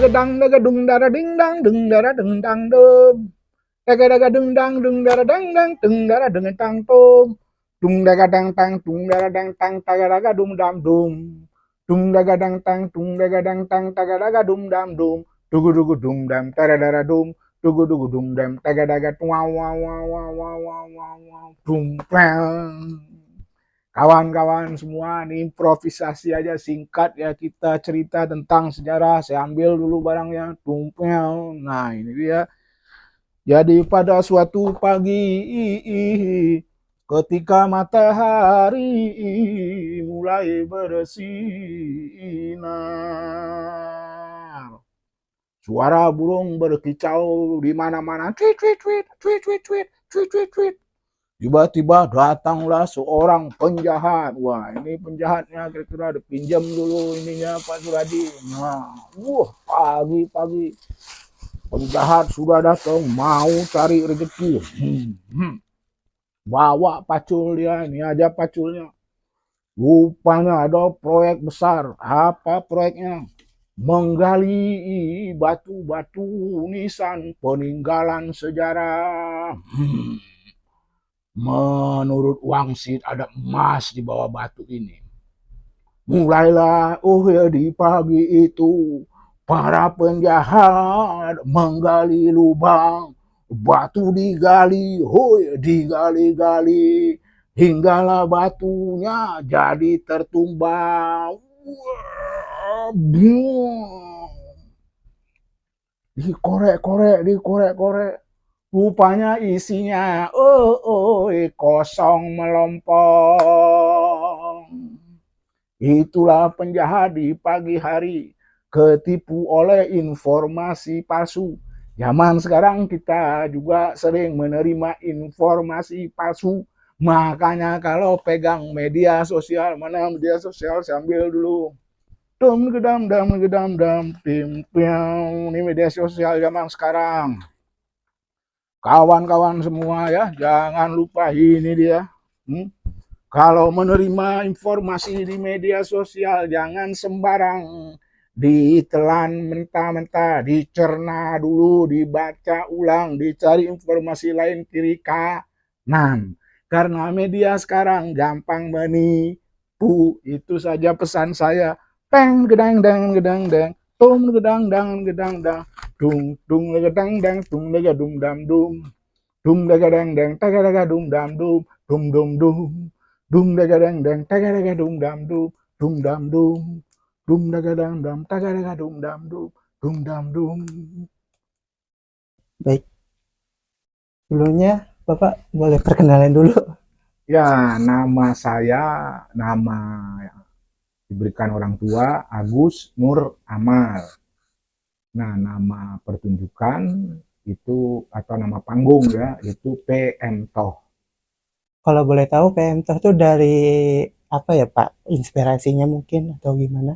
gedang daga dung dara ding dang dung dara dung dang dum. Daga daga dung dang dung dara dang dang dung dara dung tang tum. Dung daga dang tang dung dara dang tang taga daga dum dam dum. Dung daga dang tang dung daga dang tang taga daga dum dam dum. Dugu dugu dum dam tara dara dum. Dugu dugu dum dam taga daga wow wow wow wow wow wow wow wow dum pang. Kawan-kawan semua, ini improvisasi aja singkat ya, kita cerita tentang sejarah. Saya ambil dulu barangnya, tumpel. Nah ini dia. Jadi pada suatu pagi, ketika matahari mulai bersinar, suara burung berkicau di mana-mana. Tweet, tweet, tweet, tweet, tweet, tweet, tweet, tweet, tweet. Tiba-tiba datanglah seorang penjahat. Wah, ini penjahatnya kira-kira dipinjam dulu ininya Pak Suradi. Nah, pagi-pagi penjahat sudah datang mau cari rezeki. Bawa pacul dia, ini aja paculnya. Rupanya ada proyek besar. Apa proyeknya? Menggali batu-batu nisan peninggalan sejarah. Menurut Wangsit ada emas di bawah batu ini. Mulailah ya di pagi itu para penjahat menggali lubang, batu digali, digali-gali, hinggalah batunya jadi tertumbang. Dikorek-korek. Rupanya isinya kosong melompong. Itulah penjahat di pagi hari, ketipu oleh informasi palsu. Zaman sekarang kita juga sering menerima informasi palsu. Makanya kalau pegang media sosial, mana media sosial sambil dulu. Gedam, tim, ini media sosial zaman sekarang. Kawan-kawan semua ya, jangan lupa ini dia. Kalau menerima informasi di media sosial, jangan sembarang ditelan mentah-mentah, dicerna dulu, dibaca ulang, dicari informasi lain kiri kanan. Karena media sekarang gampang menipu. Itu saja pesan saya. Peng, gedang, dang, gedang, dang. Tum, gedang, dang, gedang, dang. Dung, dung, gedang, dang, dung, lega, dum, dam, dum. Dum, lega, dang, dang, taga, lega, dum, dam, dum. Dum, dum, dum. Dum, lega, dang, dang, taga, lega, dum, dam, dum. Dum, dam, dum. Dum, lega, dang, dam, taga, lega, dum, dam, dum. Dum, dam, dum. Baik, sebelumnya Bapak boleh perkenalan dulu. Ya, nama saya, nama diberikan orang tua, Agus Nur Amal. Nah, nama pertunjukan itu atau nama panggung ya, itu PM Toh. Kalau boleh tahu PM Toh itu dari apa ya Pak? Inspirasinya mungkin atau gimana?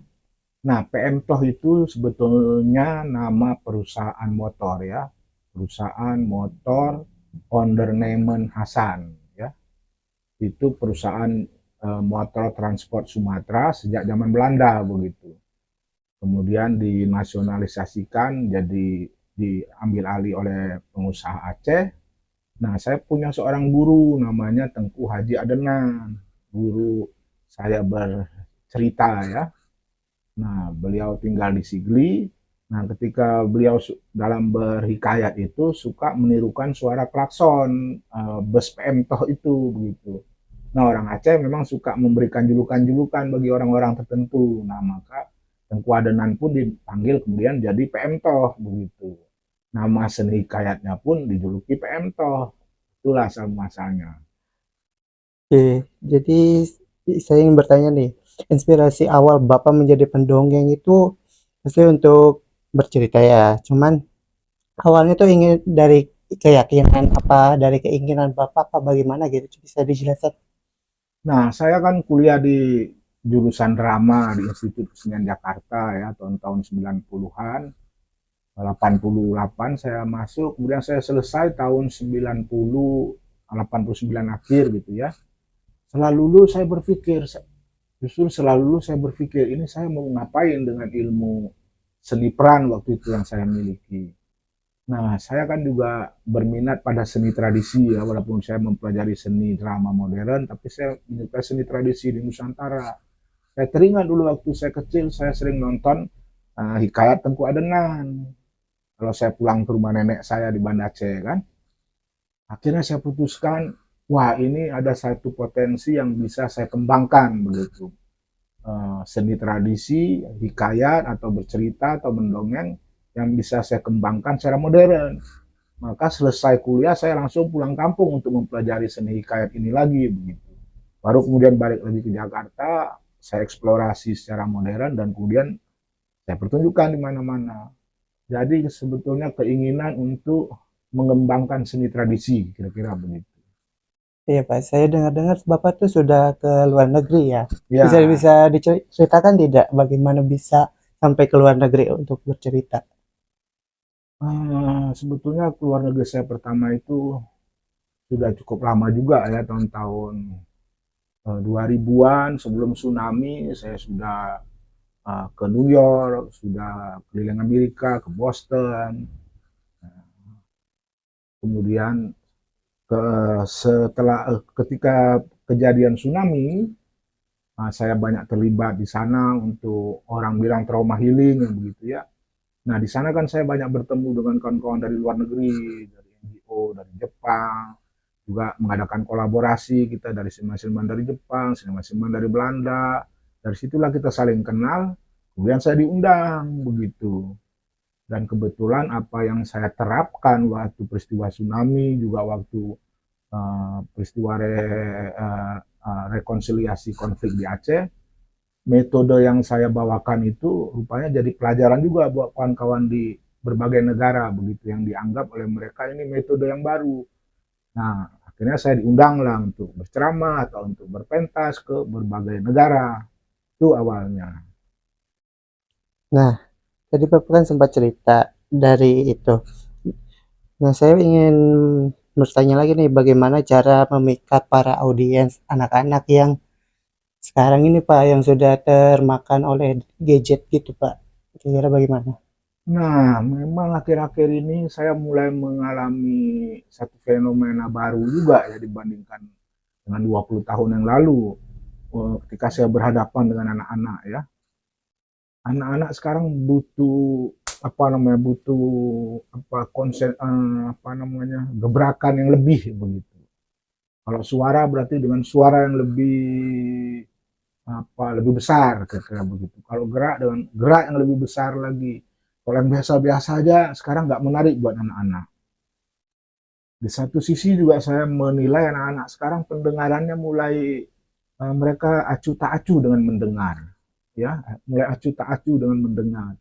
Nah, PM Toh itu sebetulnya nama perusahaan motor ya, perusahaan motor Ondernemen Hasan ya. Itu perusahaan motor transport Sumatera sejak zaman Belanda begitu. Kemudian dinasionalisasikan jadi diambil alih oleh pengusaha Aceh. Nah, saya punya seorang guru namanya Tengku Haji Adenan. Guru saya bercerita ya. Nah, beliau tinggal di Sigli. Nah, ketika beliau dalam berhikayat itu suka menirukan suara klakson bus PM Toh itu begitu. Nah, orang Aceh memang suka memberikan julukan-julukan bagi orang-orang tertentu. Nah, maka Tengku Adenan pun dipanggil kemudian jadi PM Toh begitu. Nama seni hikayatnya pun dijuluki PM Toh. Itulah asal muasalnya. Oke, jadi saya ingin bertanya nih, inspirasi awal Bapak menjadi pendongeng itu pasti untuk bercerita ya. Cuman awalnya tuh ingin dari keyakinan apa, dari keinginan Bapak apa bagaimana gitu? Bisa dijelaskan? Nah, saya kan kuliah di jurusan drama di Institut Kesenian Jakarta ya tahun-tahun 90-an. 88 saya masuk, kemudian saya selesai tahun 89 akhir gitu ya. Setelah lulus saya berpikir, justru setelah lulus saya berpikir ini saya mau ngapain dengan ilmu seni peran waktu itu yang saya miliki. Nah, saya kan juga berminat pada seni tradisi ya, walaupun saya mempelajari seni drama modern, tapi saya menyukai seni tradisi di Nusantara. Saya teringat dulu waktu saya kecil, saya sering nonton Hikayat Tengku Adenan. Kalau saya pulang ke rumah nenek saya di Banda Aceh kan, akhirnya saya putuskan, wah ini ada satu potensi yang bisa saya kembangkan begitu. Seni tradisi, hikayat atau bercerita atau mendongeng yang bisa saya kembangkan secara modern. Maka selesai kuliah saya langsung pulang kampung untuk mempelajari seni hikayat ini lagi begitu. Baru kemudian balik lagi ke Jakarta, saya eksplorasi secara modern dan kemudian saya pertunjukkan di mana-mana. Jadi sebetulnya keinginan untuk mengembangkan seni tradisi, kira-kira begitu. Iya Pak, saya dengar-dengar Bapak tuh sudah ke luar negeri ya. Bisa Ya, bisa diceritakan tidak bagaimana bisa sampai ke luar negeri untuk bercerita? sebetulnya keluar negeri saya pertama itu sudah cukup lama juga ya, tahun-tahun 2000-an sebelum tsunami saya sudah ke New York, sudah keliling Amerika, ke Boston, kemudian setelah ketika kejadian tsunami, saya banyak terlibat di sana untuk orang bilang trauma healing yang begitu ya. Nah di sana kan saya banyak bertemu dengan kawan-kawan dari luar negeri, dari NGO, dari Jepang, juga mengadakan kolaborasi kita dari seniman-seniman dari Jepang, seniman-seniman dari Belanda. Dari situlah kita saling kenal. Kemudian saya diundang begitu. Dan kebetulan apa yang saya terapkan waktu peristiwa tsunami, juga waktu peristiwa rekonsiliasi konflik di Aceh, metode yang saya bawakan itu rupanya jadi pelajaran juga buat kawan-kawan di berbagai negara begitu yang dianggap oleh mereka ini metode yang baru. Nah, akhirnya saya diundang lah untuk berceramah atau untuk berpentas ke berbagai negara. Itu awalnya. Nah, tadi Bapak kan sempat cerita dari itu. Nah, saya ingin bertanya lagi nih, bagaimana cara memikat para audiens anak-anak yang sekarang ini Pak, yang sudah termakan oleh gadget gitu Pak. Kira-kira bagaimana? Nah, memang akhir-akhir ini saya mulai mengalami satu fenomena baru juga ya dibandingkan dengan 20 tahun yang lalu ketika saya berhadapan dengan anak-anak ya. Anak-anak sekarang butuh apa namanya butuh apa konsen apa namanya gebrakan yang lebih begitu. Kalau suara berarti dengan suara yang lebih apa lebih besar kira-kira begitu. Kalau gerak dengan gerak yang lebih besar lagi. Kalau yang biasa-biasa aja sekarang nggak menarik buat anak-anak. Di satu sisi juga saya menilai anak-anak sekarang pendengarannya mulai mereka acuh tak acuh dengan mendengar, ya, mulai acuh tak acuh dengan mendengar.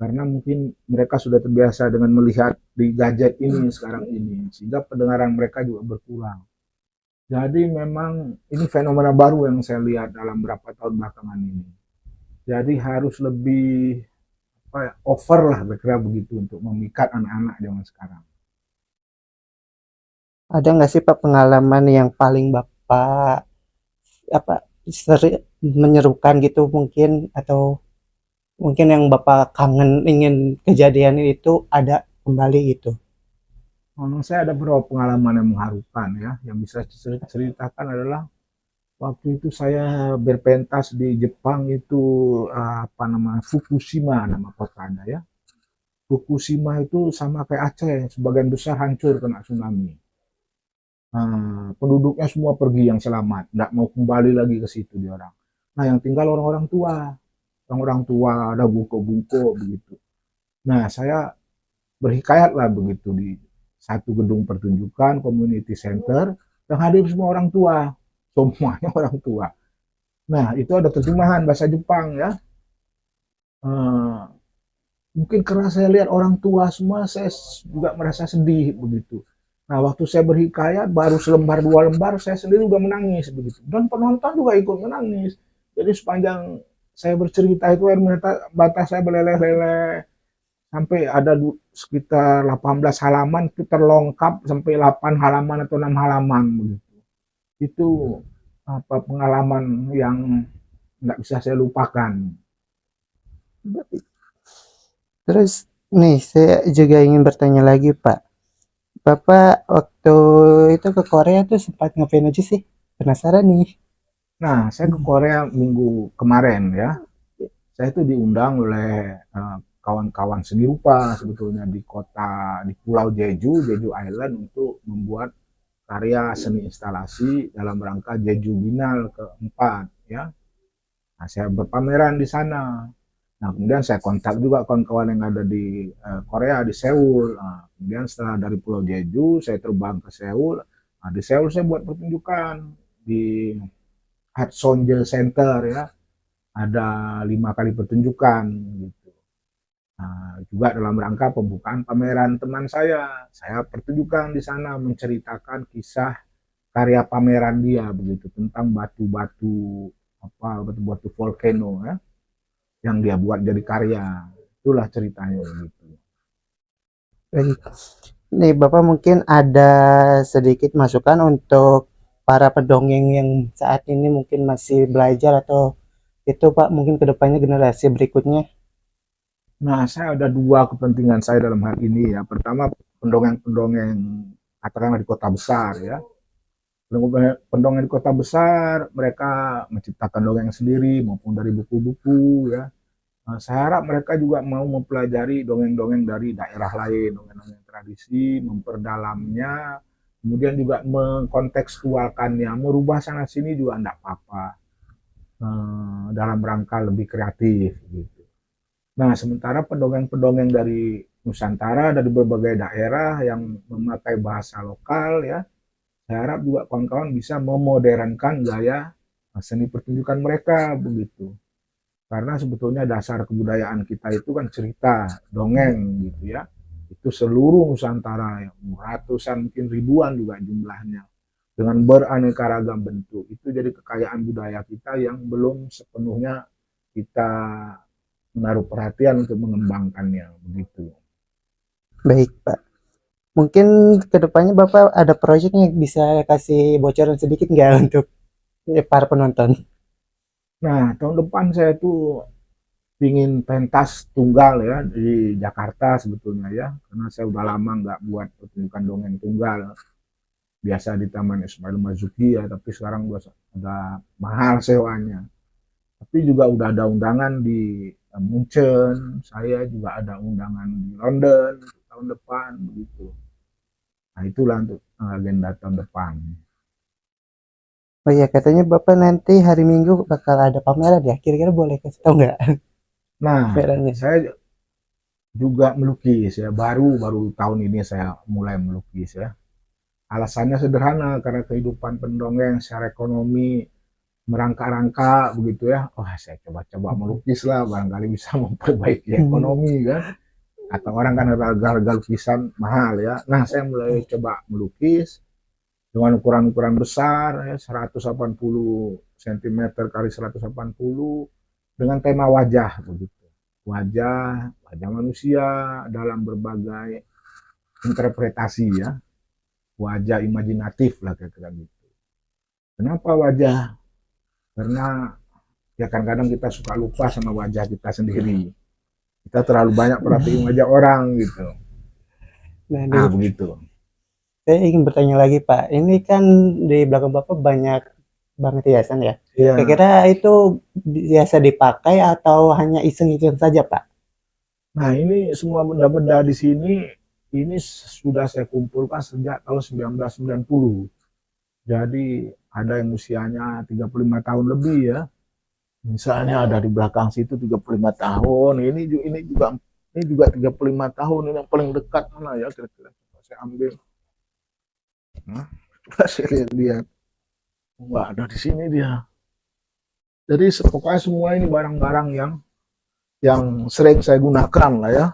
Karena mungkin mereka sudah terbiasa dengan melihat di gadget ini sekarang ini, sehingga pendengaran mereka juga berkurang. Jadi memang ini fenomena baru yang saya lihat dalam beberapa tahun belakangan ini. Jadi harus lebih apa ya, over lah kira-kira begitu untuk memikat anak-anak zaman sekarang. Ada nggak sih Pak pengalaman yang paling Bapak apa menyerukan gitu mungkin, atau mungkin yang Bapak kangen ingin kejadian itu ada kembali gitu? Saya ada beberapa pengalaman yang mengharukan ya, yang bisa saya ceritakan adalah waktu itu saya berpentas di Jepang itu apa namanya Fukushima nama kotanya ya. Fukushima itu sama kayak Aceh, sebagian besar hancur kena tsunami. Penduduknya semua pergi yang selamat, nggak mau kembali lagi ke situ dia orang. Nah, yang tinggal orang-orang tua ada buko-buko begitu. Nah, saya berhikayat lah begitu di satu gedung pertunjukan community center yang hadir semua orang tua, semuanya orang tua. Nah, itu ada terjemahan bahasa Jepang ya. Uh, Mungkin karena saya lihat orang tua semua, saya juga merasa sedih begitu. Nah, waktu saya berhikayat baru selembar dua lembar, saya sendiri juga menangis begitu. Dan penonton juga ikut menangis. Jadi sepanjang saya bercerita itu air mata saya meleleh-leleh sampai ada sekitar 18 halaman itu terlongkap sampai 8 halaman atau 6 halaman begitu. Itu apa pengalaman yang nggak bisa saya lupakan. Terus nih saya juga ingin bertanya lagi Pak. Bapak waktu itu ke Korea tuh sempat ngapain aja sih? Penasaran nih. Nah, saya ke Korea minggu kemarin ya. Saya itu diundang oleh kawan-kawan seni rupa sebetulnya di Pulau Jeju, Jeju Island untuk membuat karya seni instalasi dalam rangka Jeju Biennale keempat ya. Nah, saya berpameran di sana. Nah, kemudian saya kontak juga kawan-kawan yang ada di Korea, di Seoul. Nah, kemudian setelah dari Pulau Jeju, saya terbang ke Seoul. Nah, di Seoul saya buat pertunjukan di Hudson Center ya. Ada 5 kali pertunjukan gitu. Nah, juga dalam rangka pembukaan pameran teman saya. Saya pertunjukan di sana menceritakan kisah karya pameran dia begitu tentang batu-batu batu-batu volcano ya yang dia buat jadi karya. Itulah ceritanya begitu. Baik. Nih Bapak mungkin ada sedikit masukan untuk para pendongeng yang saat ini mungkin masih belajar atau itu Pak mungkin kedepannya generasi berikutnya. Nah, saya ada dua kepentingan saya dalam hal ini ya. Pertama, pendongeng-pendongeng katakanlah di kota besar ya. Pendongeng di kota besar, mereka menciptakan dongeng sendiri maupun dari buku-buku ya. Nah, saya harap mereka juga mau mempelajari dongeng-dongeng dari daerah lain, dongeng-dongeng tradisi, memperdalamnya, kemudian juga mengkontekstualkannya, merubah sana sini juga enggak apa-apa, dalam rangka lebih kreatif gitu. Nah, sementara pendongeng-pendongeng dari Nusantara dari berbagai daerah yang memakai bahasa lokal ya, saya harap juga kawan-kawan bisa memodernkan gaya seni pertunjukan mereka begitu. Karena sebetulnya dasar kebudayaan kita itu kan cerita, dongeng gitu ya. Itu seluruh Nusantara, ya, ratusan mungkin ribuan juga jumlahnya. Dengan beraneka ragam bentuk. Itu jadi kekayaan budaya kita yang belum sepenuhnya kita menaruh perhatian untuk mengembangkannya begitu. Baik Pak. Mungkin kedepannya Bapak ada proyeknya bisa kasih bocoran sedikit nggak untuk para penonton? Nah, tahun depan saya tuh ingin pentas tunggal ya di Jakarta sebetulnya ya, karena saya udah lama nggak buat pertunjukan dongeng tunggal. Biasa di Taman Ismail Marzuki ya, tapi sekarang udah mahal sewanya. Tapi juga udah ada undangan di Munchen, saya juga ada undangan di London tahun depan begitu. Nah, itulah untuk agenda tahun depan. Oh iya katanya Bapak nanti hari Minggu bakal ada pameran ya. Kira-kira boleh kasih tahu nggak Nah, pamerannya? saya juga melukis ya, baru baru tahun ini saya mulai melukis ya. Alasannya sederhana karena kehidupan pendongeng secara ekonomi merangkak-rangkak begitu ya. Wah, saya coba-coba melukis lah, barangkali bisa memperbaiki ekonomi kan. Atau orang kan harga lukisan mahal ya. Nah, saya mulai coba melukis dengan ukuran-ukuran besar ya, 180 cm kali 180 dengan tema wajah begitu. Wajah, wajah manusia dalam berbagai interpretasi ya. Wajah imajinatif lah kira-kira gitu. Kenapa wajah? Karena ya kadang-kadang kita suka lupa sama wajah kita sendiri. Kita terlalu banyak perhatiin wajah orang gitu. Nah, Ah, nih, begitu. saya ingin bertanya lagi, Pak. Ini kan di belakang Bapak banyak banget hiasan ya. Ya. Kira-kira itu biasa dipakai atau hanya iseng-iseng saja, Pak? Nah, ini semua benda-benda di sini ini sudah saya kumpulkan sejak tahun 1990. Jadi ada yang usianya 35 tahun lebih ya. Misalnya ada di belakang situ 35 tahun. Ini juga 35 tahun. Ini yang paling dekat mana ya kira-kira. Saya ambil. Nah, coba saya lihat. Wah, ada di sini dia. Jadi pokoknya semua ini barang-barang yang sering saya gunakan lah ya.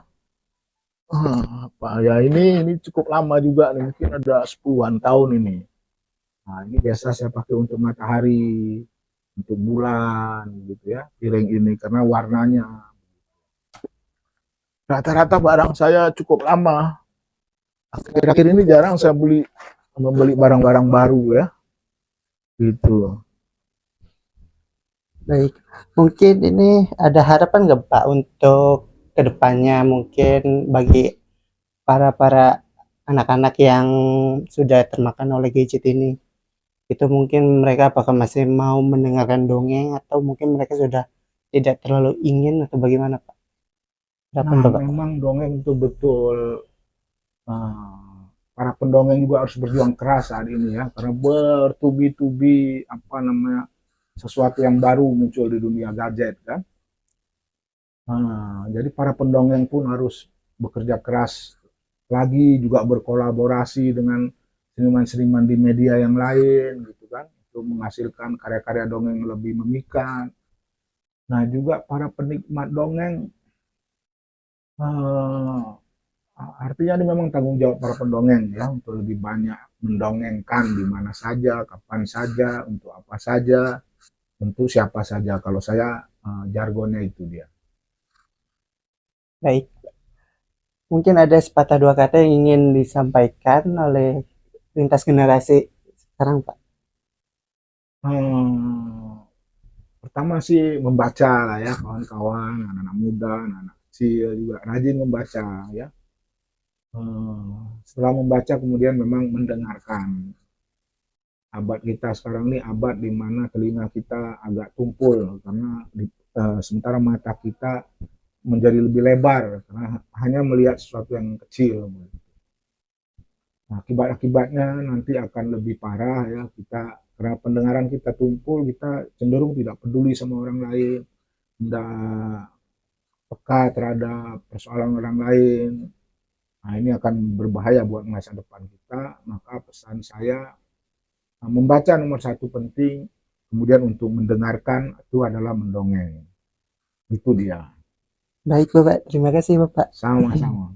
Apa ya ini cukup lama juga nih, mungkin ada 10-an tahun ini. Nah, ini biasa saya pakai untuk matahari, untuk bulan gitu ya, piring ini karena warnanya. Rata-rata barang saya cukup lama. Akhir-akhir ini jarang saya membeli barang-barang baru ya. Gitu. Baik, mungkin ini ada harapan nggak Pak untuk kedepannya mungkin bagi para anak-anak yang sudah termakan oleh gadget ini, itu mungkin mereka apakah masih mau mendengarkan dongeng atau mungkin mereka sudah tidak terlalu ingin atau bagaimana Pak? Harapan Nah, Bapak. memang dongeng itu betul, para pendongeng juga harus berjuang keras saat ini ya, karena bertubi-tubi apa namanya sesuatu yang baru muncul di dunia gadget kan. Jadi para pendongeng pun harus bekerja keras lagi, juga berkolaborasi dengan seniman-seniman di media yang lain gitu kan, untuk menghasilkan karya-karya dongeng yang lebih memikat. Nah, juga para penikmat dongeng, eh, artinya ini memang tanggung jawab para pendongeng ya, untuk lebih banyak mendongengkan di mana saja, kapan saja, untuk apa saja, untuk siapa saja. Kalau saya, jargonnya itu dia. Baik, mungkin ada sepatah dua kata yang ingin disampaikan oleh lintas generasi sekarang Pak. Hmm, pertama sih membaca lah ya, kawan-kawan, anak-anak muda, anak-anak kecil juga rajin membaca ya. Setelah membaca kemudian memang mendengarkan. Abad kita sekarang ini abad di mana telinga kita agak tumpul karena sementara mata kita menjadi lebih lebar karena hanya melihat sesuatu yang kecil. Nah, akibat-akibatnya nanti akan lebih parah ya, kita karena pendengaran kita tumpul, kita cenderung tidak peduli sama orang lain, tidak peka terhadap persoalan orang lain. Nah, ini akan berbahaya buat masa depan kita. Maka pesan saya, membaca nomor satu penting, kemudian untuk mendengarkan itu adalah mendongeng. Itu dia. Baik Bapak, terima kasih Bapak. Sama-sama.